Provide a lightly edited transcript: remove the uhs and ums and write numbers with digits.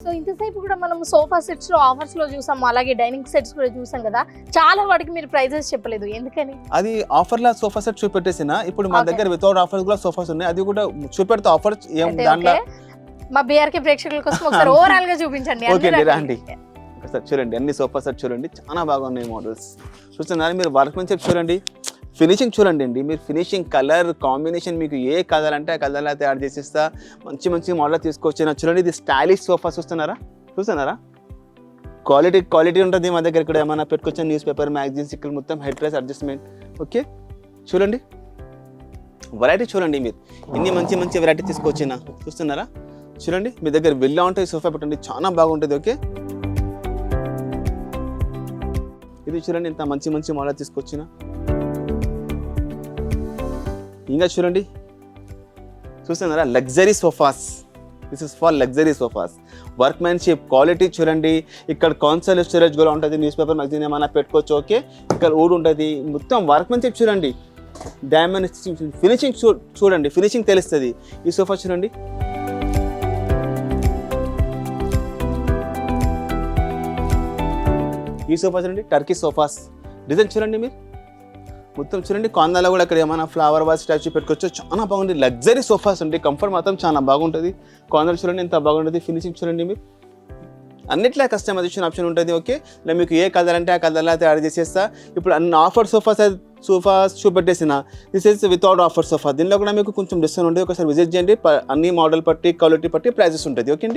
So ఇంతసేపు కూడా మనం సోఫా సెట్స్ లో ఆఫర్స్ లో చూసాం, అలాగే డైనింగ్ సెట్స్ కూడా చూసాం కదా, చాలా వాటికి మీరు ప్రైజెస్ చెప్పలేదు, ఎందుకని? అది ఆఫర్ లా సోఫా సెట్ చూపెట్టేసిన, ఇప్పుడు మా దగ్గర వితౌట్ ఆఫర్స్ కూడా సోఫాస్ ఉన్నాయి, అది కూడా చూపెడతా ఆఫర్ ఏం దాంట్లో. మా బీఆర్కే ప్రేక్షకుల కోసం ఒకసారి ఓవరాల్ గా చూపించండి. ఓకే రండి ఒకసారి చూడండి, అన్ని సోఫా సెట్ చూడండి, చాలా బాగున్నాయి మోడల్స్. చూస్తున్నారు మీరు, వర్క్మెన్షిప్ చూడండి, ఫినిషింగ్ చూడండి అండి మీరు, ఫినిషింగ్ కలర్ కాంబినేషన్ మీకు ఏ కలర్ అంటే ఆ కలర్లో తయారు చేసిస్తా, మంచి మంచి మోడల్ తీసుకొచ్చిన. చూడండి ఇది స్టైలిష్ సోఫా చూస్తున్నారా క్వాలిటీ ఉంటుంది మా దగ్గర. ఇక్కడ ఏమైనా పెట్టుకొచ్చిన న్యూస్ పేపర్ మ్యాగజైన్స్ ఇక్కడ మొత్తం హెడ్ రైస్ అడ్జస్ట్మెంట్. ఓకే చూడండి వెరైటీ చూడండి మీరు, ఎన్ని మంచి మంచి వెరైటీ తీసుకొచ్చిన. చూస్తున్నారా చూడండి, మీ దగ్గర విల్లా ఉంటుంది సోఫా పెట్టండి, చాలా బాగుంటుంది. ఓకే ఇది చూడండి ఇంత మంచి మంచి మోడల్ తీసుకొచ్చిన. ఇంకా చూడండి చూస్తున్నారా luxury sofas, this is for luxury sofas. Workmanship quality చూడండి, ఇక్కడ కాన్సోల్ స్టోరేజ్ కూడా ఉంటుంది, న్యూస్ పేపర్ మ్యాగజైన్ ఏమైనా పెట్టుకోవచ్చు. ఓకే ఇక్కడ వుడ్ ఉంటుంది, మొత్తం వర్క్మెన్షిప్ చూడండి, డైమండ్ ఫినిషింగ్ చూడండి, ఫినిషింగ్ తెలుస్తుంది. ఈ సోఫా చూడండి, ఈ సోఫా చూడండి, టర్కీ సోఫాస్ డిజైన్ చూడండి మీరు, మొత్తం చూడండి. కాందాలో కూడా ఇక్కడ ఏమైనా ఫ్లవర్ వాజ్ స్టాచ్యూ పెట్టుకోవచ్చు, చాలా బాగుంది. లగ్జరీ సోఫాస్ ఉంటాయి, కంఫర్ట్ మాత్రం చాలా బాగుంటుంది. కాందాలు చూడండి ఎంత బాగుంటుంది, ఫినిషింగ్ చూడండి మీరు, అన్నిట్లా కస్టమైజేషన్ ఆప్షన్ ఉంటుంది. ఓకే ఇలా మీకు ఏ కలర్ అంటే ఆ కలర్లో తయారు చేసేస్తా. ఇప్పుడు అన్ని ఆఫర్ సోఫాస్ చూపెట్టేసిన, this is without offer sofa. దీనిలో కూడా మీకు కొంచెం డిస్కౌంట్ ఉంటుంది, ఒకసారి విజిట్ చేయండి. అన్ని మోడల్ పట్టి క్వాలిటీ పట్టి ప్రైజెస్ ఉంటుంది. ఓకే అండి.